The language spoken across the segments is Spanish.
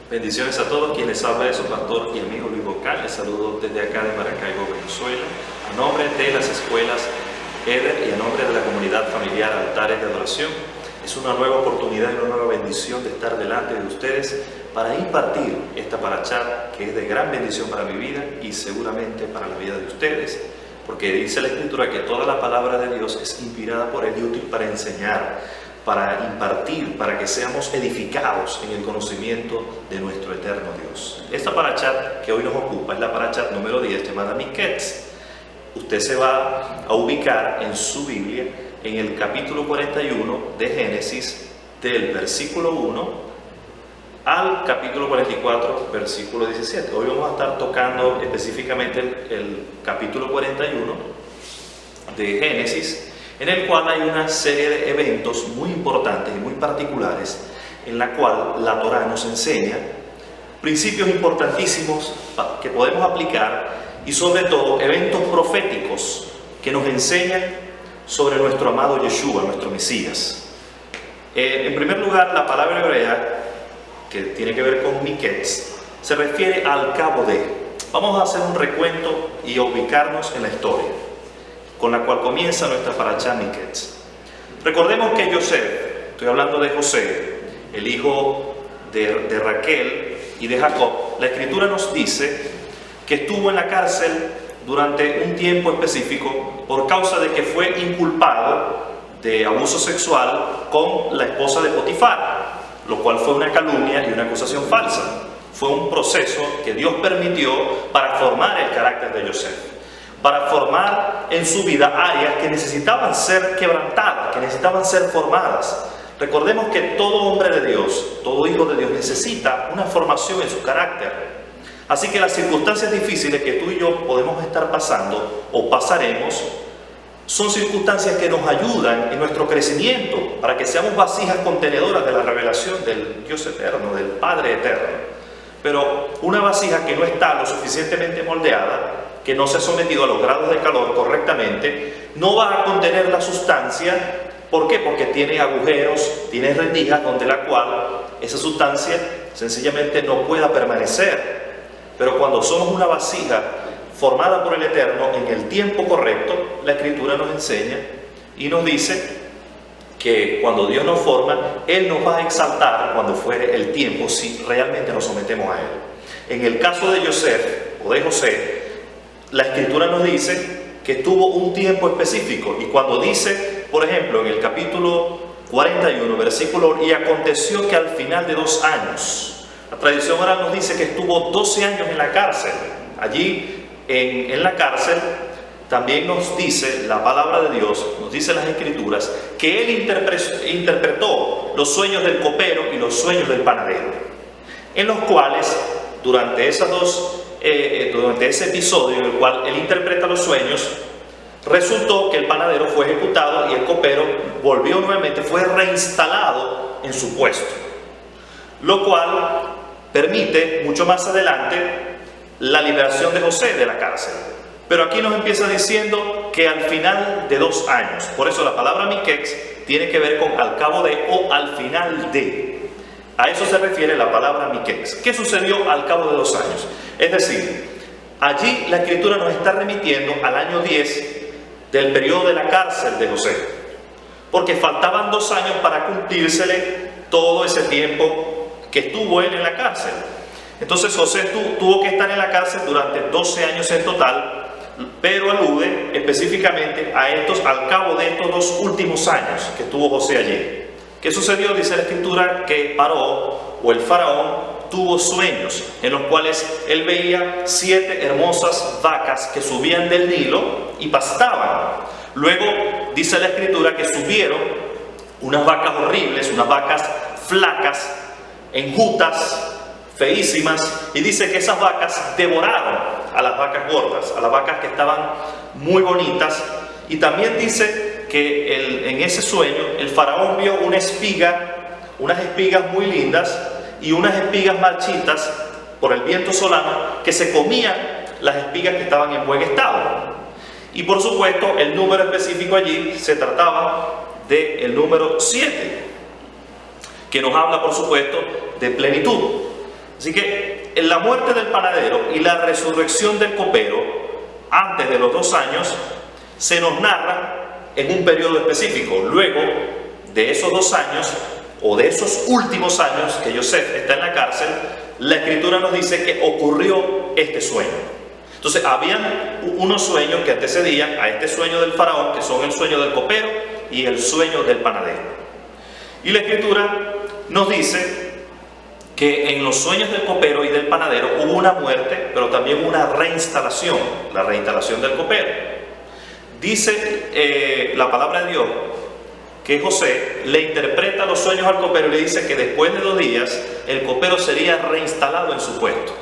Bendiciones a todos, quien les habla es su pastor y amigo Luis Bocal. Les saludo desde acá de Maracaibo, Venezuela, a nombre de las escuelas Eder y a nombre de la comunidad familiar Altares de Adoración. Es una nueva oportunidad y una nueva bendición de estar delante de ustedes para impartir esta parashá que es de gran bendición para mi vida y seguramente para la vida de ustedes, porque dice la Escritura que toda la palabra de Dios es inspirada por Él y útil para enseñar, para impartir, para que seamos edificados en el conocimiento de nuestro eterno Dios. Esta parashá que hoy nos ocupa es la parashá número 10, llamada Miketz. Usted se va a ubicar en su Biblia en el capítulo 41 de Génesis, del versículo 1 al capítulo 44, versículo 17. Hoy vamos a estar tocando específicamente el capítulo 41 de Génesis, en el cual hay una serie de eventos muy importantes y muy particulares, en la cual la Torá nos enseña principios importantísimos que podemos aplicar y sobre todo eventos proféticos que nos enseñan sobre nuestro amado Yeshua, nuestro Mesías. En primer lugar, la palabra hebrea, que tiene que ver con Miketz, se refiere al cabo de. Vamos a hacer un recuento y a ubicarnos en la historia con la cual comienza nuestra parashá Miketz. Recordemos que Yosef, estoy hablando de José, el hijo de Raquel y de Jacob, la Escritura nos dice que estuvo en la cárcel durante un tiempo específico por causa de que fue inculpado de abuso sexual con la esposa de Potifar, lo cual fue una calumnia y una acusación falsa. Fue un proceso que Dios permitió para formar el carácter de Yosef, para formar en su vida áreas que necesitaban ser quebrantadas, que necesitaban ser formadas. Recordemos que todo hombre de Dios, todo hijo de Dios necesita una formación en su carácter. Así que las circunstancias difíciles que tú y yo podemos estar pasando o pasaremos son circunstancias que nos ayudan en nuestro crecimiento para que seamos vasijas contenedoras de la revelación del Dios eterno, del Padre eterno. Pero una vasija que no está lo suficientemente moldeada, que no se ha sometido a los grados de calor correctamente, no va a contener la sustancia. ¿Por qué? Porque tiene agujeros, tiene rendijas donde la cual esa sustancia sencillamente no pueda permanecer. Pero cuando somos una vasija formada por el Eterno en el tiempo correcto, la Escritura nos enseña y nos dice que cuando Dios nos forma, Él nos va a exaltar cuando fuere el tiempo, si realmente nos sometemos a Él. En el caso de Yosef o de José, la Escritura nos dice que tuvo un tiempo específico, y cuando dice, por ejemplo, en el capítulo 41, versículo, y aconteció que al final de 2 años, la tradición oral nos dice que estuvo 12 años en la cárcel. Allí en la cárcel también nos dice la palabra de Dios, nos dice las Escrituras, que él interpretó los sueños del copero y los sueños del panadero, en los cuales durante ese episodio en el cual él interpreta los sueños, resultó que el panadero fue ejecutado y el copero volvió nuevamente, fue reinstalado en su puesto, lo cual permite mucho más adelante la liberación de José de la cárcel. Pero aquí nos empieza diciendo que al final de 2 años, por eso la palabra Miketz tiene que ver con al cabo de o al final de. A eso se refiere la palabra Miketz. ¿Qué sucedió al cabo de 2 años? Es decir, allí la Escritura nos está remitiendo al año 10 del periodo de la cárcel de José, porque faltaban 2 años para cumplírsele todo ese tiempo que estuvo él en la cárcel. Entonces José tuvo que estar en la cárcel durante 12 años en total, pero alude específicamente a al cabo de estos 2 últimos años que estuvo José allí. ¿Qué sucedió? Dice la Escritura que Paró, o el faraón, tuvo sueños en los cuales él veía 7 hermosas vacas que subían del Nilo y pastaban. Luego dice la Escritura que subieron unas vacas horribles, unas vacas flacas, enjutas, feísimas, y dice que esas vacas devoraron a las vacas gordas, a las vacas que estaban muy bonitas. Y también dice que en ese sueño el faraón vio unas espigas muy lindas y unas espigas marchitas por el viento solano que se comían las espigas que estaban en buen estado. Y por supuesto el número específico allí se trataba del número 7, que nos habla por supuesto de plenitud. Así que en la muerte del panadero y la resurrección del copero, antes de los 2 años, se nos narra en un periodo específico. Luego de esos 2 años, o de esos últimos años que Yosef está en la cárcel, la Escritura nos dice que ocurrió este sueño. Entonces, habían unos sueños que antecedían a este sueño del faraón, que son el sueño del copero y el sueño del panadero. Y la Escritura nos dice que en los sueños del copero y del panadero hubo una muerte, pero también una reinstalación, la reinstalación del copero. Dice la palabra de Dios que José le interpreta los sueños al copero y le dice que después de 2 días el copero sería reinstalado en su puesto.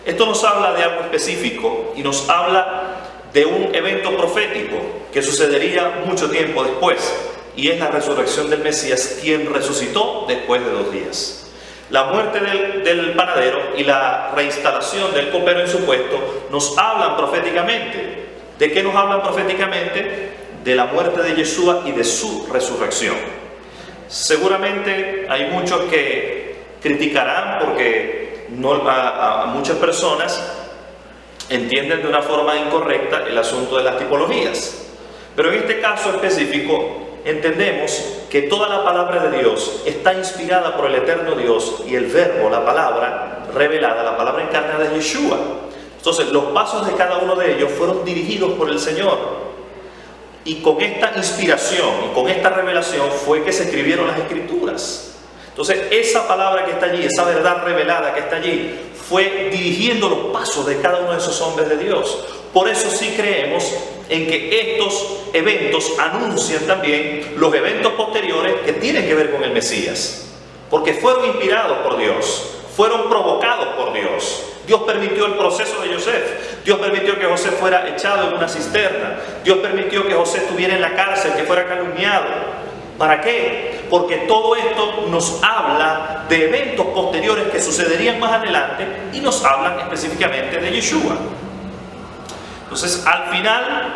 Esto nos habla de algo específico y nos habla de un evento profético que sucedería mucho tiempo después, y es la resurrección del Mesías, quien resucitó después de 2 días. La muerte del panadero y la reinstalación del copero en su puesto nos hablan proféticamente. ¿De qué nos hablan proféticamente? De la muerte de Yeshua y de su resurrección. Seguramente hay muchos que criticarán porque a muchas personas entienden de una forma incorrecta el asunto de las tipologías. Pero en este caso específico entendemos que toda la palabra de Dios está inspirada por el eterno Dios, y el verbo, la palabra revelada, la palabra encarnada es Yeshua. Entonces los pasos de cada uno de ellos fueron dirigidos por el Señor, y con esta inspiración y con esta revelación fue que se escribieron las Escrituras. Entonces esa palabra que está allí, esa verdad revelada que está allí, fue dirigiendo los pasos de cada uno de esos hombres de Dios. Por eso sí creemos en que estos eventos anuncian también los eventos posteriores que tienen que ver con el Mesías, porque fueron inspirados por Dios, fueron provocados por Dios. Dios permitió el proceso de Yosef, Dios permitió que José fuera echado en una cisterna, Dios permitió que José estuviera en la cárcel, que fuera calumniado. ¿Para qué? Porque todo esto nos habla de eventos posteriores que sucederían más adelante y nos hablan específicamente de Yeshua. Entonces, al final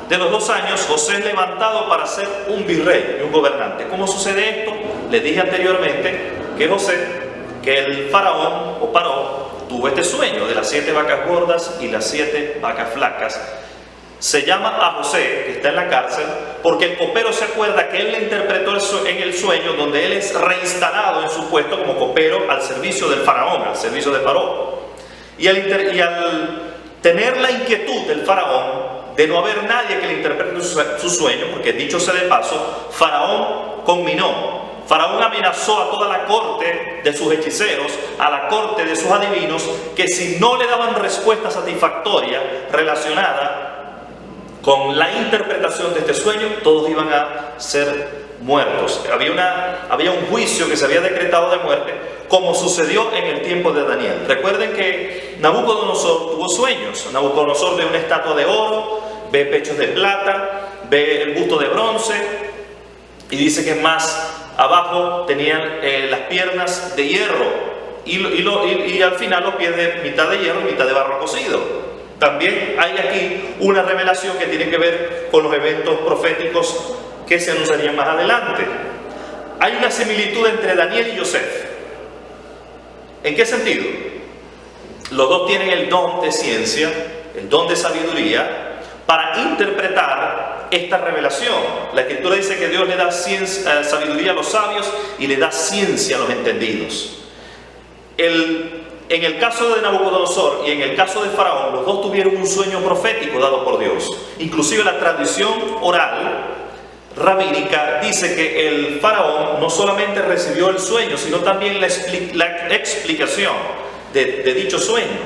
de los 2 años, José es levantado para ser un virrey y un gobernante. ¿Cómo sucede esto? Les dije anteriormente que el faraón o Paró tuvo este sueño de las 7 vacas gordas y las 7 vacas flacas. Se llama a José, que está en la cárcel, porque el copero se acuerda que él le interpretó en el sueño, donde él es reinstalado en su puesto como copero al servicio del faraón, al servicio de Paró. Y al tener la inquietud del faraón de no haber nadie que le interprete su sueño, porque dicho sea de paso, Faraón conminó. Faraón amenazó a toda la corte de sus hechiceros, a la corte de sus adivinos, que si no le daban respuesta satisfactoria relacionada con la interpretación de este sueño, todos iban a ser muertos. Había un juicio que se había decretado de muerte, como sucedió en el tiempo de Daniel. Recuerden que Nabucodonosor tuvo sueños. Nabucodonosor ve una estatua de oro, ve pechos de plata, ve el busto de bronce, y dice que más abajo tenían las piernas de hierro, y al final los pies de mitad de hierro y mitad de barro cocido. También hay aquí una revelación que tiene que ver con los eventos proféticos que se anunciarían más adelante. Hay una similitud entre Daniel y Yosef. ¿En qué sentido? Los dos tienen el don de ciencia, el don de sabiduría, para interpretar esta revelación. La Escritura dice que Dios le da sabiduría a los sabios y le da ciencia a los entendidos. En el caso de Nabucodonosor y en el caso de Faraón, los dos tuvieron un sueño profético dado por Dios. Inclusive la tradición oral rabínica dice que el faraón no solamente recibió el sueño, sino también la explicación de dicho sueño,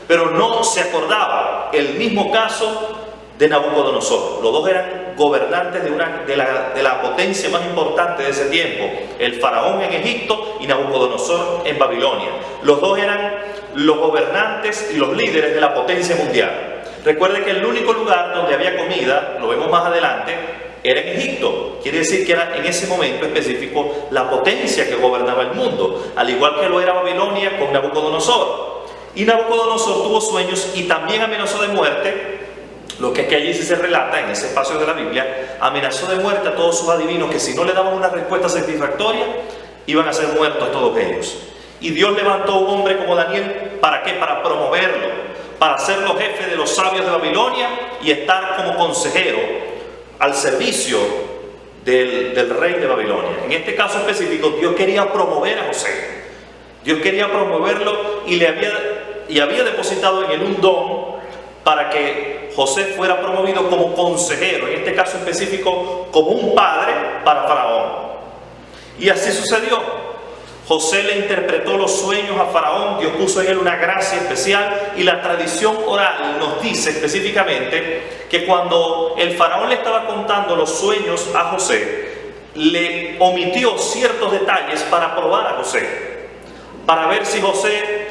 pero no se acordaba. El mismo caso de Nabucodonosor. Los dos eran gobernantes de la potencia más importante de ese tiempo, el faraón en Egipto y Nabucodonosor en Babilonia. Los dos eran los gobernantes y los líderes de la potencia mundial. Recuerden que el único lugar donde había comida, lo vemos más adelante, era en Egipto. Quiere decir que era en ese momento específico la potencia que gobernaba el mundo, al igual que lo era Babilonia con Nabucodonosor. Y Nabucodonosor tuvo sueños y también amenazó de muerte. Lo que allí sí se relata en ese espacio de la Biblia, amenazó de muerte a todos sus adivinos, que si no le daban una respuesta satisfactoria, iban a ser muertos todos ellos. Y Dios levantó un hombre como Daniel, ¿para qué? Para promoverlo, para hacerlo jefe de los sabios de Babilonia y estar como consejero al servicio del rey de Babilonia. En este caso específico, Dios quería promover a José. Dios quería promoverlo y había depositado en él un don para que José fuera promovido como consejero, en este caso específico como un padre para Faraón. Y así sucedió. José le interpretó los sueños a Faraón, Dios puso en él una gracia especial, y la tradición oral nos dice específicamente que cuando el Faraón le estaba contando los sueños a José, le omitió ciertos detalles para probar a José, para ver si José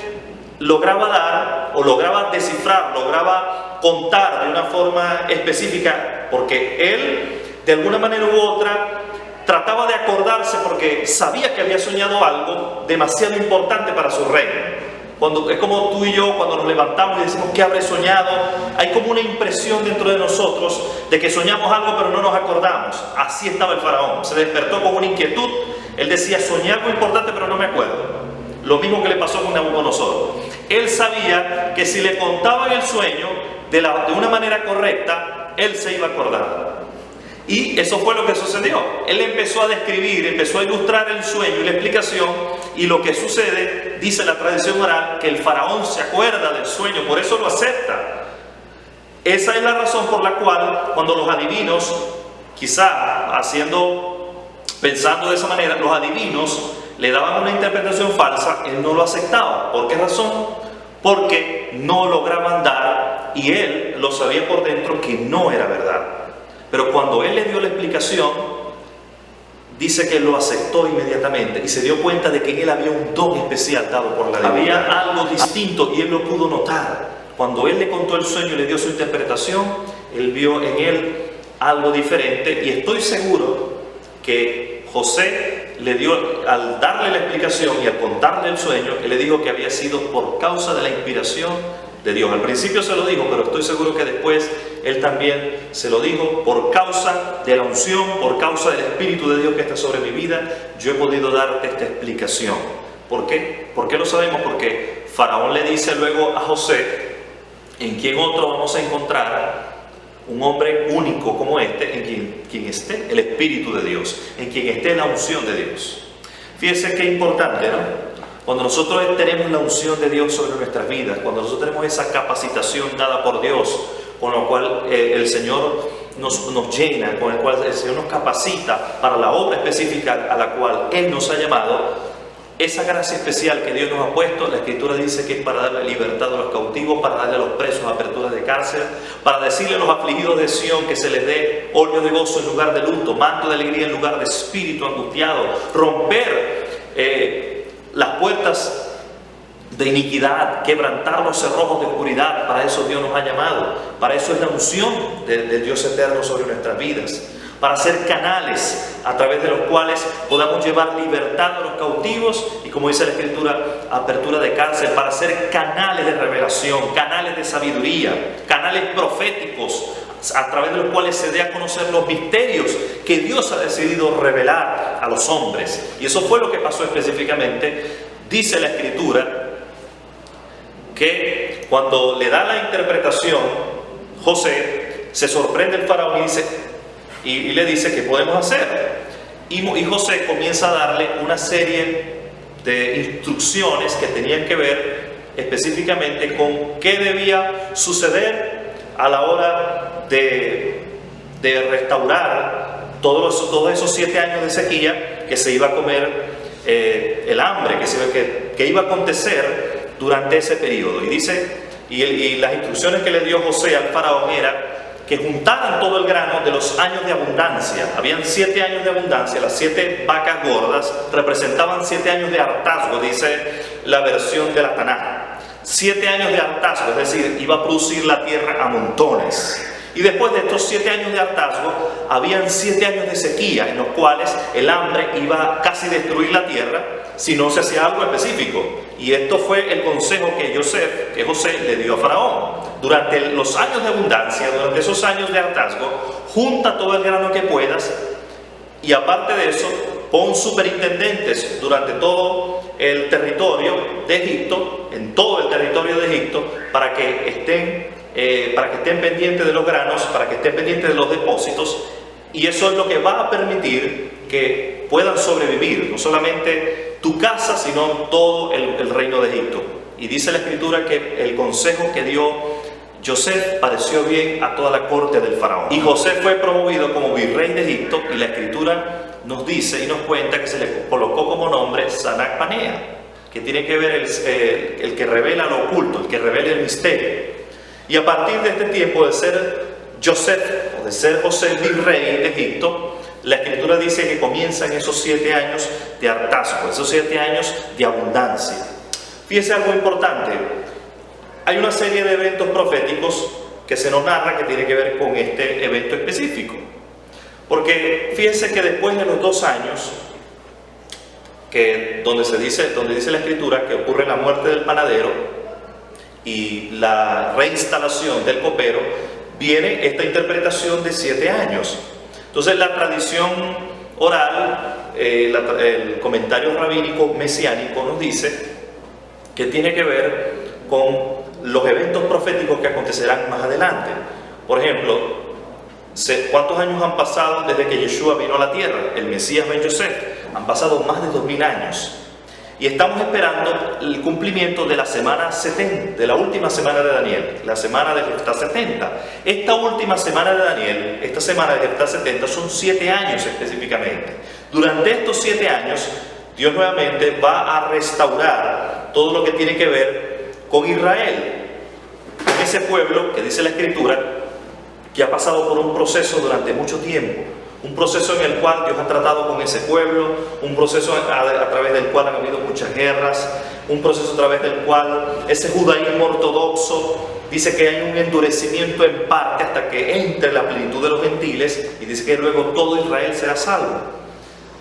lograba dar o lograba descifrar, lograba contar de una forma específica, porque él de alguna manera u otra trataba de acordarse porque sabía que había soñado algo demasiado importante para su reino. Es como tú y yo cuando nos levantamos y decimos ¿qué habré soñado? Hay como una impresión dentro de nosotros de que soñamos algo pero no nos acordamos. Así estaba el Faraón, se despertó con una inquietud. Él decía, soñé algo importante pero no me acuerdo. Lo mismo que le pasó con Nabucodonosor. Él sabía que si le contaban el sueño de una manera correcta, él se iba a acordar. Y eso fue lo que sucedió. Él empezó a describir, empezó a ilustrar el sueño y la explicación, y lo que sucede, dice la tradición oral, que el faraón se acuerda del sueño, por eso lo acepta. Esa es la razón por la cual cuando los adivinos, quizá pensando de esa manera, los adivinos le daban una interpretación falsa, él no lo aceptaba. ¿Por qué razón? Porque no lograban dar, y él lo sabía por dentro que no era verdad. Pero cuando él le dio la explicación, dice que lo aceptó inmediatamente y se dio cuenta de que en él había un don especial dado por la divinidad. Había algo distinto y él lo pudo notar. Cuando él le contó el sueño y le dio su interpretación, él vio en él algo diferente, y estoy seguro que José le dio, al darle la explicación y al contarle el sueño, él le dijo que había sido por causa de la inspiración de Dios. Al principio se lo dijo, pero estoy seguro que después él también se lo dijo: por causa de la unción, por causa del Espíritu de Dios que está sobre mi vida, yo he podido darte esta explicación. ¿Por qué? ¿Por qué lo sabemos? Porque Faraón le dice luego a José: ¿en quién otro vamos a encontrar un hombre único como este, en quien esté el Espíritu de Dios, en quien esté la unción de Dios? Fíjese qué importante, ¿no? Cuando nosotros tenemos la unción de Dios sobre nuestras vidas, cuando nosotros tenemos esa capacitación dada por Dios, con la cual el Señor nos llena, con el cual el Señor nos capacita para la obra específica a la cual Él nos ha llamado, esa gracia especial que Dios nos ha puesto, la Escritura dice que es para darle libertad a los cautivos, para darle a los presos apertura de cárcel, para decirle a los afligidos de Sión que se les dé óleo de gozo en lugar de luto, manto de alegría en lugar de espíritu angustiado, romper las puertas de iniquidad, quebrantar los cerrojos de oscuridad. Para eso Dios nos ha llamado, para eso es la unción del Dios eterno sobre nuestras vidas, para ser canales a través de los cuales podamos llevar libertad a los cautivos y, como dice la Escritura, apertura de cárcel, para ser canales de revelación, canales de sabiduría, canales proféticos, a través de los cuales se dé a conocer los misterios que Dios ha decidido revelar a los hombres. Y eso fue lo que pasó específicamente. Dice la Escritura que cuando le da la interpretación José, se sorprende el faraón y le dice: ¿qué podemos hacer? Y José comienza a darle una serie de instrucciones que tenían que ver específicamente con qué debía suceder a la hora de restaurar todos esos 7 años de sequía, que se iba a comer el hambre, que iba a acontecer durante ese periodo. Y dice, y las instrucciones que le dio José al faraón era que juntaran todo el grano de los años de abundancia. Habían 7 años de abundancia. Las 7 vacas gordas representaban 7 años de hartazgo, dice la versión de la Taná. 7 años de hartazgo, es decir, iba a producir la tierra a montones. Y después de estos 7 años de hartazgo, habían 7 años de sequía, en los cuales el hambre iba casi a destruir la tierra si no se hacía algo específico. Y esto fue el consejo que José le dio a Faraón. Durante los años de abundancia, durante esos años de hartazgo, junta todo el grano que puedas, y aparte de eso, pon superintendentes durante todo el territorio de Egipto, en todo el territorio de Egipto, para que estén pendientes de los granos, para que estén pendientes de los depósitos, y eso es lo que va a permitir que puedan sobrevivir, no solamente tu casa, sino todo el reino de Egipto. Y dice la Escritura que el consejo que dio José pareció bien a toda la corte del faraón. Y José fue promovido como virrey de Egipto, y la Escritura nos dice y nos cuenta que se le colocó como nombre Sanac Panea, que tiene que ver el que revela lo oculto, el que revela el misterio. Y a partir de este tiempo de ser José virrey de Egipto, la Escritura dice que comienzan esos 7 años de hartazgo, esos 7 años de abundancia. Fíjese algo importante. Hay una serie de eventos proféticos que se nos narra que tiene que ver con este evento específico. Porque fíjense que después de los 2 años, donde dice la Escritura que ocurre la muerte del panadero y la reinstalación del copero, viene esta interpretación de 7 años. Entonces la tradición oral, el comentario rabínico mesiánico nos dice que tiene que ver con los eventos proféticos que acontecerán más adelante. Por ejemplo, ¿cuántos años han pasado desde que Yeshua vino a la tierra? El Mesías Ben Yosef. Han pasado más de 2000 años. Y estamos esperando el cumplimiento de la semana 70, de la última semana de Daniel, la semana de Jeftá 70. Esta última semana de Daniel, esta semana de Jeftá 70, son 7 años específicamente. Durante estos 7 años, Dios nuevamente va a restaurar todo lo que tiene que ver con Israel, con ese pueblo que dice la Escritura que ha pasado por un proceso durante mucho tiempo, un proceso en el cual Dios ha tratado con ese pueblo, un proceso a través del cual han habido muchas guerras, un proceso a través del cual ese judaísmo ortodoxo dice que hay un endurecimiento en parte hasta que entre la plenitud de los gentiles, y dice que luego todo Israel será salvo.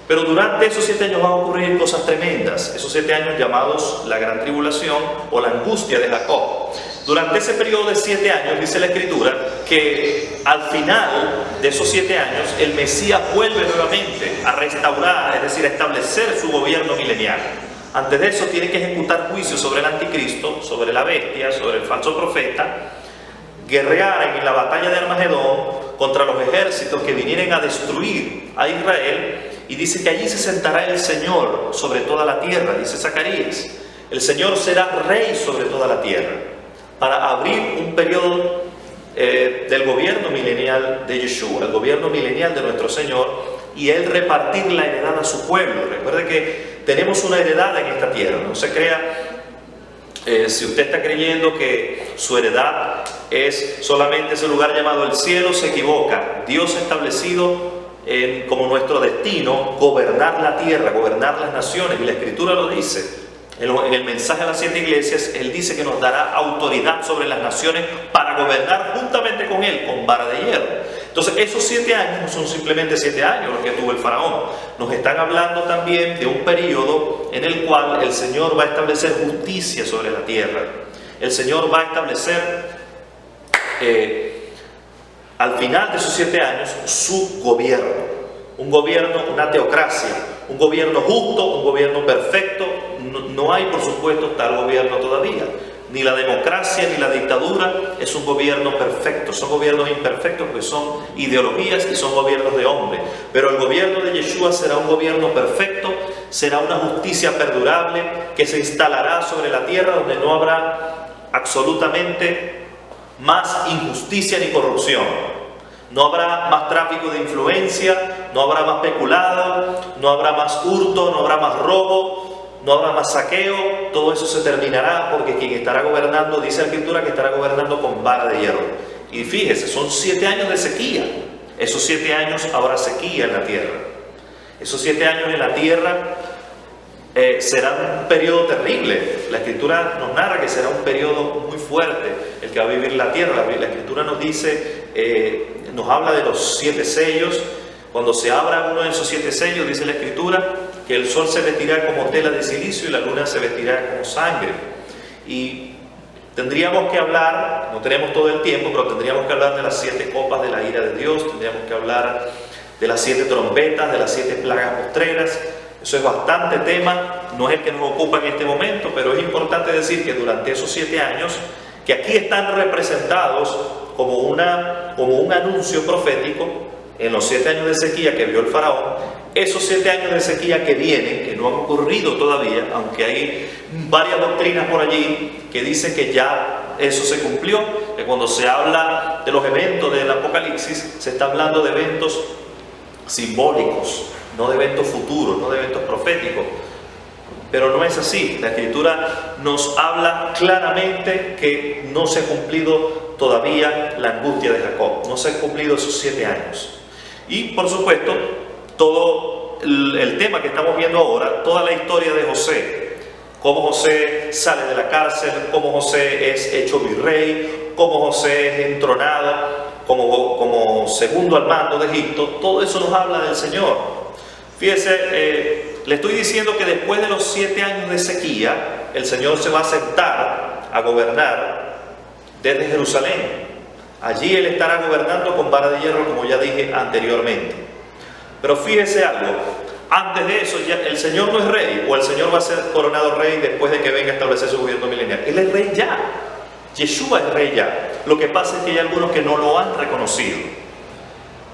Pero durante esos 7 años van a ocurrir cosas tremendas, esos 7 años llamados la gran tribulación o la angustia de Jacob. Durante ese periodo de 7 años, dice la Escritura, que al final de esos 7 años, el Mesías vuelve nuevamente a restaurar, es decir, a establecer su gobierno milenial. Antes de eso tiene que ejecutar juicio sobre el anticristo, sobre la bestia, sobre el falso profeta, guerrear en la batalla de Armagedón contra los ejércitos que vinieran a destruir a Israel. Y dice que allí se sentará el Señor sobre toda la tierra, dice Zacarías. El Señor será rey sobre toda la tierra, para abrir un periodo del gobierno milenial de Yeshua, el gobierno milenial de nuestro Señor, y Él repartir la heredad a su pueblo. Recuerde que tenemos una heredad en esta tierra, no se crea. Si usted está creyendo que su heredad es solamente ese lugar llamado el cielo, se equivoca. Dios ha establecido como nuestro destino gobernar la tierra, gobernar las naciones, y la Escritura lo dice. En el mensaje a las 7 iglesias, Él dice que nos dará autoridad sobre las naciones para gobernar juntamente con Él, con vara de hierro. Entonces, esos 7 años no son simplemente 7 años los que tuvo el faraón. Nos están hablando también de un periodo en el cual el Señor va a establecer justicia sobre la tierra. El Señor va a establecer al final de esos 7 años su gobierno. Un gobierno, una teocracia, un gobierno justo, un gobierno perfecto. No hay, por supuesto, tal gobierno todavía. Ni la democracia ni la dictadura es un gobierno perfecto. Son gobiernos imperfectos, porque son ideologías y son gobiernos de hombre. Pero el gobierno de Yeshua será un gobierno perfecto, será una justicia perdurable que se instalará sobre la tierra, donde no habrá absolutamente más injusticia ni corrupción. No habrá más tráfico de influencia, no habrá más peculado, no habrá más hurto, no habrá más robo, no habrá más saqueo. Todo eso se terminará, porque quien estará gobernando, dice la Escritura, que estará gobernando con vara de hierro. Y fíjese, son 7 años de sequía. Esos 7 años habrá sequía en la tierra. Esos 7 años en la tierra será un periodo terrible. La Escritura nos narra que será un periodo muy fuerte el que va a vivir la tierra. La Escritura nos dice, nos habla de los 7 sellos. Cuando se abra uno de esos 7 sellos, dice la Escritura, que el sol se vestirá como tela de silicio y la luna se vestirá como sangre. Y tendríamos que hablar, no tenemos todo el tiempo, pero tendríamos que hablar de las 7 copas de la ira de Dios, tendríamos que hablar de las 7 trompetas, de las 7 plagas postreras. Eso es bastante tema, no es el que nos ocupa en este momento, pero es importante decir que durante esos 7 años, que aquí están representados como un anuncio profético, en los 7 años de sequía que vio el faraón, esos 7 años de sequía que vienen, que no han ocurrido todavía, aunque hay varias doctrinas por allí que dicen que ya eso se cumplió, que cuando se habla de los eventos del Apocalipsis, se está hablando de eventos simbólicos, no de eventos futuros, no de eventos proféticos. Pero no es así. La Escritura nos habla claramente que no se ha cumplido todavía la angustia de Jacob, no se han cumplido esos 7 años. Y por supuesto, todo el tema que estamos viendo ahora, toda la historia de José, cómo José sale de la cárcel, cómo José es hecho virrey, cómo José es entronado como segundo al mando de Egipto, todo eso nos habla del Señor. Fíjese, le estoy diciendo que después de los 7 años de sequía, el Señor se va a sentar a gobernar desde Jerusalén. Allí Él estará gobernando con vara de hierro, como ya dije anteriormente. Pero fíjese algo, antes de eso ya el Señor no es rey, o el Señor va a ser coronado rey después de que venga a establecer su gobierno milenial. Él es rey ya, Yeshua es rey ya. Lo que pasa es que hay algunos que no lo han reconocido.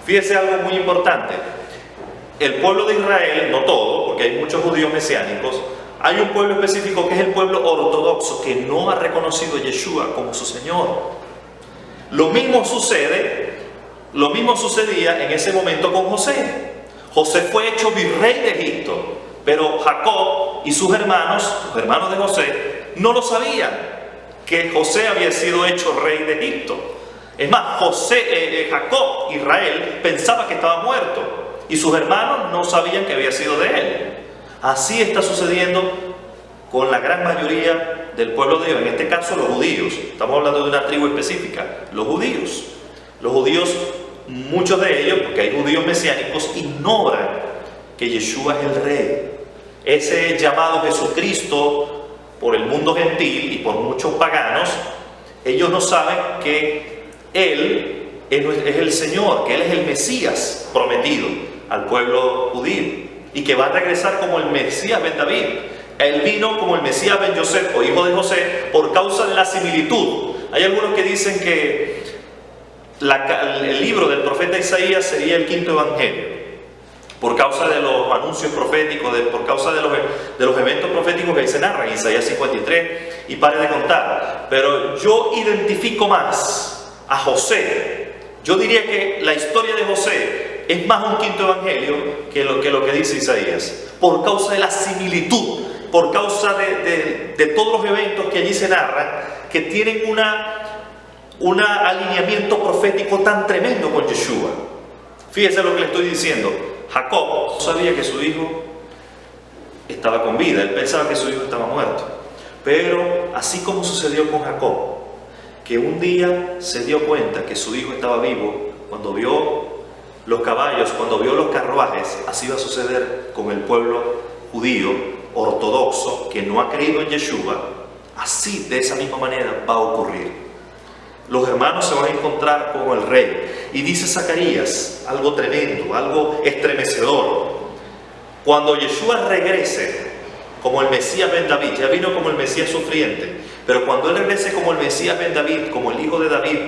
Fíjese algo muy importante. El pueblo de Israel, no todo, porque hay muchos judíos mesiánicos, hay un pueblo específico que es el pueblo ortodoxo que no ha reconocido a Yeshua como su Señor. Lo mismo sucedía en ese momento con José. José fue hecho virrey de Egipto, pero Jacob y sus hermanos de José, no lo sabían que José había sido hecho rey de Egipto. Es más, Jacob, Israel, pensaba que estaba muerto y sus hermanos no sabían que había sido de él. Así está sucediendo con la gran mayoría del pueblo de Dios, en este caso los judíos. Estamos hablando de una tribu específica, los judíos. Los judíos, muchos de ellos, porque hay judíos mesiánicos, ignoran que Yeshua es el rey. Ese llamado Jesucristo por el mundo gentil y por muchos paganos, ellos no saben que Él es el Señor, que Él es el Mesías prometido al pueblo judío y que va a regresar como el Mesías Ben David. Él vino como el Mesías Ben Yosef, o hijo de José, por causa de la similitud. Hay algunos que dicen que el libro del profeta Isaías sería el 5.º evangelio, por causa de los anuncios proféticos, por causa de los eventos proféticos que ahí se narran, Isaías 53, y pare de contar. Pero yo identifico más a José. Yo diría que la historia de José es más un 5.º evangelio que lo que dice Isaías, por causa de la similitud, por causa de todos los eventos que allí se narran, que tienen un alineamiento profético tan tremendo con Yeshua. Fíjese lo que le estoy diciendo. Jacob sabía que su hijo estaba con vida, él pensaba que su hijo estaba muerto. Pero así como sucedió con Jacob, que un día se dio cuenta que su hijo estaba vivo, cuando vio los caballos, cuando vio los carruajes, así va a suceder con el pueblo judío ortodoxo que no ha creído en Yeshua. Así, de esa misma manera, va a ocurrir. Los hermanos se van a encontrar con el rey. Y dice Zacarías algo tremendo, algo estremecedor. Cuando Yeshua regrese como el Mesías Ben David, ya vino como el Mesías sufriente, pero cuando Él regrese como el Mesías Ben David, como el hijo de David,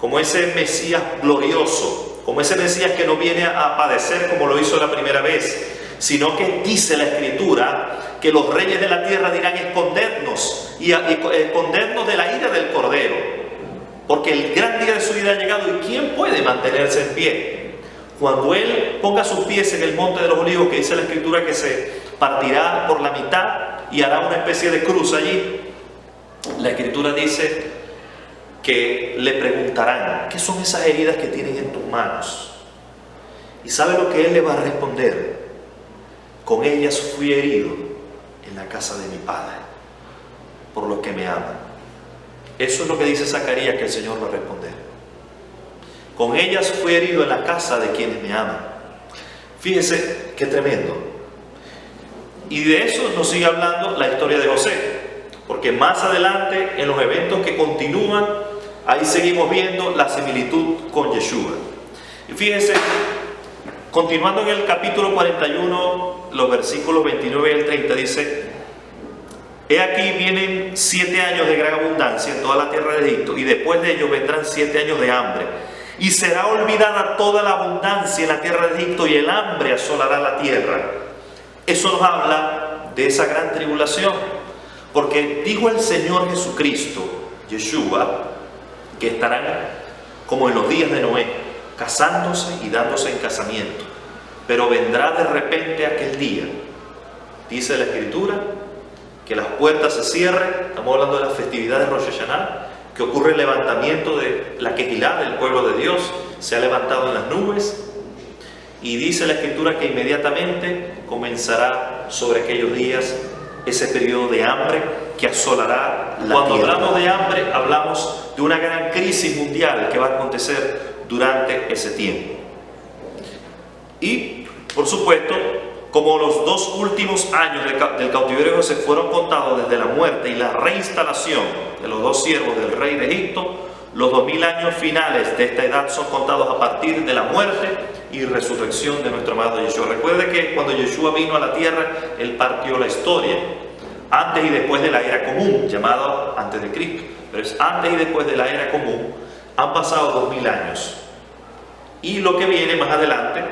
como ese Mesías glorioso, como ese Mesías que no viene a padecer como lo hizo la primera vez, sino que dice la Escritura que los reyes de la tierra dirán: escondernos y escondernos de la ira del Cordero, porque el gran día de su vida ha llegado. ¿Y quién puede mantenerse en pie? Cuando Él ponga sus pies en el monte de los olivos, que dice la Escritura que se partirá por la mitad y hará una especie de cruz allí, la Escritura dice que le preguntarán: ¿qué son esas heridas que tienes en tus manos? ¿Y sabe lo que Él le va a responder? Con ellas fui herido en la casa de mi Padre, por los que me aman. Eso es lo que dice Zacarías que el Señor va a responder. Con ellas fui herido en la casa de quienes me aman. Fíjese qué tremendo. Y de eso nos sigue hablando la historia de José, porque más adelante, en los eventos que continúan, ahí seguimos viendo la similitud con Yeshua. Y fíjense, Continuando en el capítulo 41, los versículos 29 al 30 dice: He aquí vienen 7 años de gran abundancia en toda la tierra de Egipto, y después de ellos vendrán 7 años de hambre, y será olvidada toda la abundancia en la tierra de Egipto, y el hambre asolará la tierra. Eso nos habla de esa gran tribulación, porque dijo el Señor Jesucristo, Yeshua, que estarán como en los días de Noé, casándose y dándose en casamiento, pero vendrá de repente aquel día, dice la Escritura, que las puertas se cierren. Estamos hablando de la festividad de Rosh Hashanah, que ocurre el levantamiento de la Kehilá, del pueblo de Dios, se ha levantado en las nubes, y dice la Escritura que inmediatamente comenzará sobre aquellos días ese periodo de hambre que asolará la tierra. Cuando hablamos de hambre, hablamos de una gran crisis mundial que va a acontecer durante ese tiempo. Y, por supuesto, como los 2 últimos años del cautiverio de José fueron contados desde la muerte y la reinstalación de los 2 siervos del rey de Egipto, los 2000 años finales de esta edad son contados a partir de la muerte y resurrección de nuestro amado Yeshua. Recuerde que cuando Yeshua vino a la tierra, Él partió la historia, antes y después de la era común, llamado antes de Cristo, pero es antes y después de la era común. Han pasado 2000 años, y lo que viene más adelante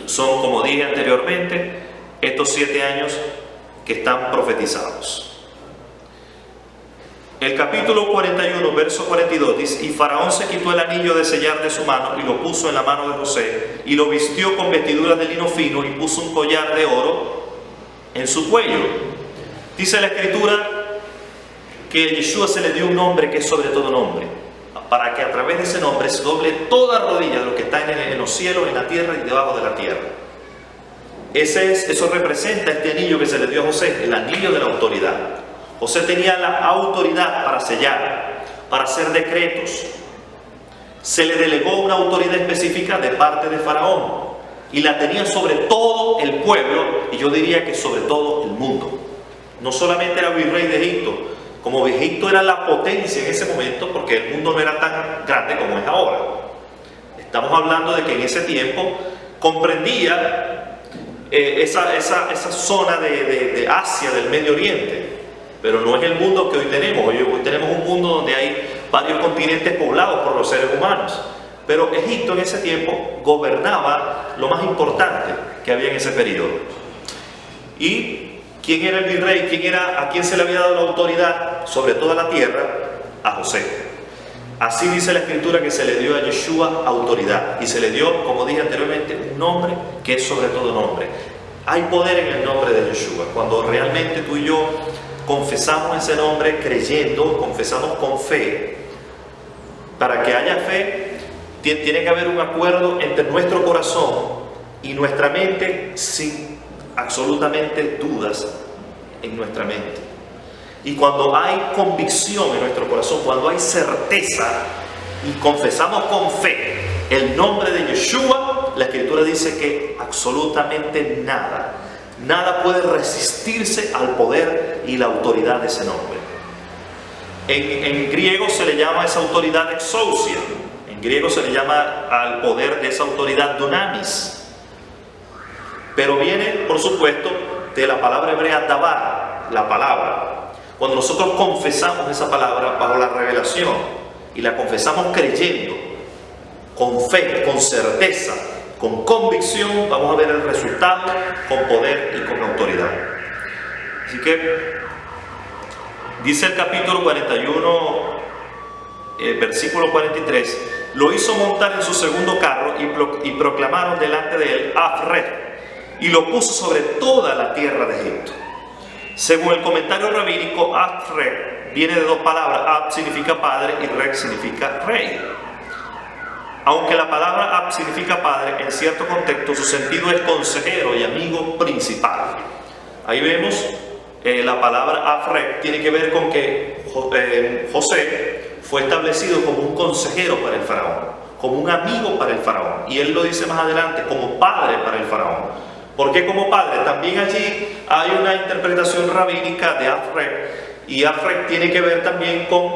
son, como dije anteriormente, estos 7 años que están profetizados. El capítulo 41, verso 42 dice: Y Faraón se quitó el anillo de sellar de su mano y lo puso en la mano de José, y lo vistió con vestiduras de lino fino, y puso un collar de oro en su cuello. Dice la Escritura que a Yeshua se le dio un nombre que es sobre todo nombre, para que a través de ese nombre se doble toda rodilla de lo que está en los cielos, en la tierra y debajo de la tierra. Eso representa este anillo que se le dio a José, el anillo de la autoridad. José tenía la autoridad para sellar, para hacer decretos. Se le delegó una autoridad específica de parte de Faraón, y la tenía sobre todo el pueblo, y yo diría que sobre todo el mundo. No solamente era virrey de Egipto, como Egipto era la potencia en ese momento, porque el mundo no era tan grande como es ahora. Estamos hablando de que en ese tiempo comprendía esa zona de Asia, del Medio Oriente, pero no es el mundo que hoy tenemos. Hoy tenemos un mundo donde hay varios continentes poblados por los seres humanos, pero Egipto en ese tiempo gobernaba lo más importante que había en ese periodo. ¿Y quién era el virrey? ¿A quién se le había dado la autoridad sobre toda la tierra? A José. Así dice la Escritura que se le dio a Yeshua autoridad, y se le dio, como dije anteriormente, un nombre que es sobre todo nombre. Hay poder en el nombre de Yeshua. Cuando realmente tú y yo confesamos ese nombre creyendo, confesamos con fe. Para que haya fe, tiene que haber un acuerdo entre nuestro corazón y nuestra mente, sin absolutamente dudas en nuestra mente. Y cuando hay convicción en nuestro corazón, cuando hay certeza y confesamos con fe el nombre de Yeshua, la Escritura dice que absolutamente nada puede resistirse al poder y la autoridad de ese nombre. En griego se le llama a esa autoridad exousia. En griego se le llama al poder de esa autoridad dunamis. Pero viene, por supuesto, de la palabra hebrea dabar, la palabra. Cuando nosotros confesamos esa palabra bajo la revelación y la confesamos creyendo, con fe, con certeza, con convicción, vamos a ver el resultado con poder y con autoridad. Así que dice el capítulo 41, versículo 43: Lo hizo montar en su segundo carro y proclamaron delante de él Af-Red, y lo puso sobre toda la tierra de Egipto. Según el comentario rabínico, Af-Red viene de 2 palabras. Ab significa padre y Red significa rey. Aunque la palabra Ab significa padre, en cierto contexto su sentido es consejero y amigo principal. Ahí vemos la palabra Af-Red tiene que ver con que José fue establecido como un consejero para el faraón, como un amigo para el faraón, y él lo dice más adelante, como padre para el faraón. ¿Por qué como padre? También allí hay una interpretación rabínica de Af-Red, y Af-Red tiene que ver también con,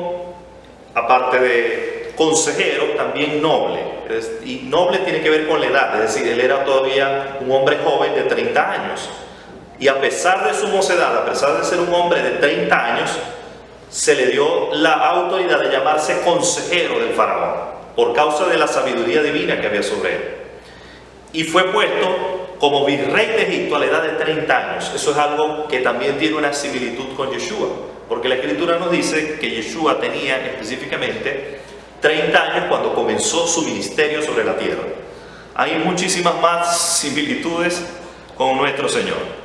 aparte de consejero, también noble. Y noble tiene que ver con la edad, es decir, él era todavía un hombre joven de 30 años. Y a pesar de su mocedad, a pesar de ser un hombre de 30 años, se le dio la autoridad de llamarse consejero del faraón, por causa de la sabiduría divina que había sobre él. Y fue puesto como virrey de Egipto a la edad de 30 años. Eso es algo que también tiene una similitud con Yeshua, porque la Escritura nos dice que Yeshua tenía específicamente 30 años cuando comenzó su ministerio sobre la tierra. Hay muchísimas más similitudes con nuestro Señor.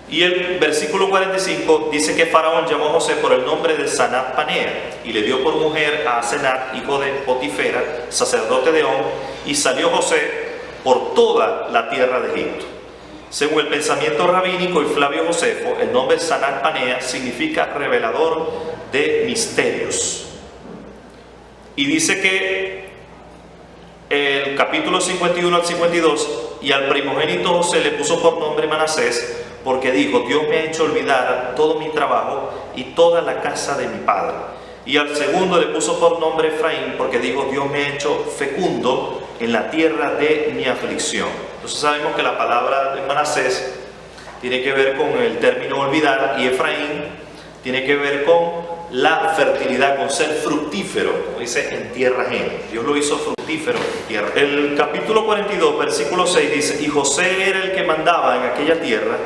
Y el versículo 45 dice que Faraón llamó a José por el nombre de Sanat Panea y le dio por mujer a Asenat, hijo de Potifera, sacerdote de On, y salió José por toda la tierra de Egipto. Según el pensamiento rabínico y Flavio Josefo, el nombre Sanat Panea significa revelador de misterios. Y dice que el capítulo 51 al 52, y al primogénito José le puso por nombre Manasés, porque dijo: Dios me ha hecho olvidar todo mi trabajo y toda la casa de mi padre. Y al segundo le puso por nombre Efraín, porque dijo: Dios me ha hecho fecundo en la tierra de mi aflicción. Entonces sabemos que la palabra de Manasés tiene que ver con el término olvidar, y Efraín tiene que ver con la fertilidad, con ser fructífero, como dice, en tierra ajena. Dios lo hizo fructífero en tierra. El capítulo 42, versículo 6 dice: y José era el que mandaba en aquella tierra,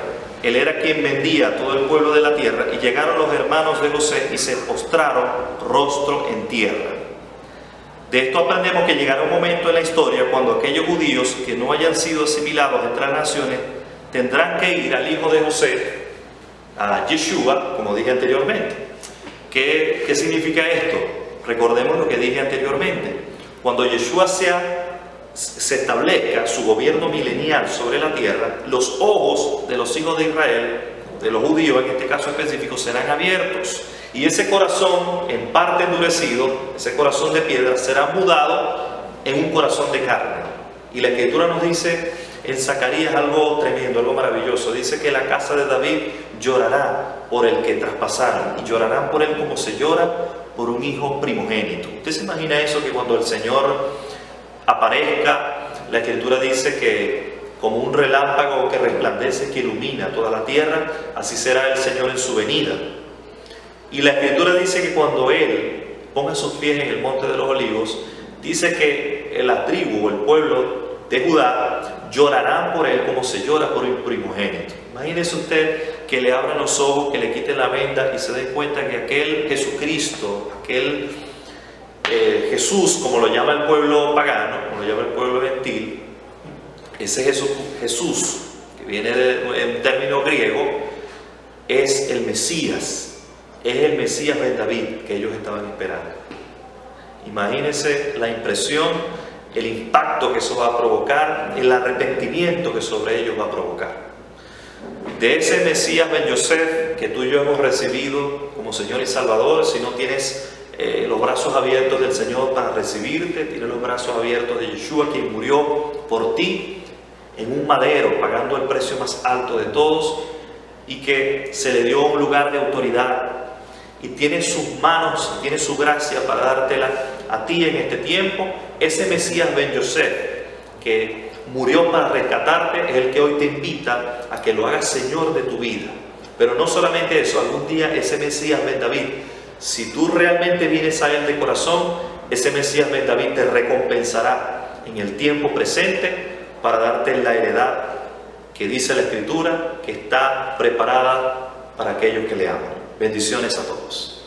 él era quien vendía a todo el pueblo de la tierra, y llegaron los hermanos de José y se postraron rostro en tierra. De esto aprendemos que llegará un momento en la historia cuando aquellos judíos que no hayan sido asimilados entre las naciones tendrán que ir al hijo de José, a Yeshua, como dije anteriormente. ¿Qué significa esto? Recordemos lo que dije anteriormente. Cuando Yeshua se establezca su gobierno milenial sobre la tierra, los ojos de los hijos de Israel, de los judíos en este caso específico, serán abiertos. Y ese corazón en parte endurecido, ese corazón de piedra, será mudado en un corazón de carne. Y la Escritura nos dice en Zacarías algo tremendo, algo maravilloso. Dice que la casa de David llorará por el que traspasaron, y llorarán por él como se llora por un hijo primogénito. ¿Usted se imagina eso? Que cuando el Señor aparezca, la Escritura dice que como un relámpago que resplandece, que ilumina toda la tierra, así será el Señor en su venida. Y la Escritura dice que cuando Él ponga sus pies en el monte de los olivos, dice que la tribu o el pueblo de Judá llorarán por Él como se llora por un primogénito. Imagínese usted que le abran los ojos, que le quiten la venda y se den cuenta que aquel Jesucristo, aquel Jesús, como lo llama el pueblo pagano, como lo llama el pueblo gentil, ese Jesús, que viene de un término griego, es el Mesías. Es el Mesías Ben David que ellos estaban esperando. Imagínense la impresión, el impacto que eso va a provocar, el arrepentimiento que sobre ellos va a provocar. De ese Mesías Ben Yosef que tú y yo hemos recibido como Señor y Salvador, si no tienes los brazos abiertos del Señor para recibirte, tienes los brazos abiertos de Yeshua, quien murió por ti en un madero, pagando el precio más alto de todos, y que se le dio un lugar de autoridad, y tiene sus manos, tiene su gracia para dártela a ti en este tiempo. Ese Mesías Ben Yosef que murió para rescatarte es el que hoy te invita a que lo hagas Señor de tu vida. Pero no solamente eso, algún día ese Mesías Ben David, si tú realmente vienes a Él de corazón, ese Mesías Ben David te recompensará en el tiempo presente para darte la heredad que dice la Escritura que está preparada para aquellos que le aman. Bendiciones a todos.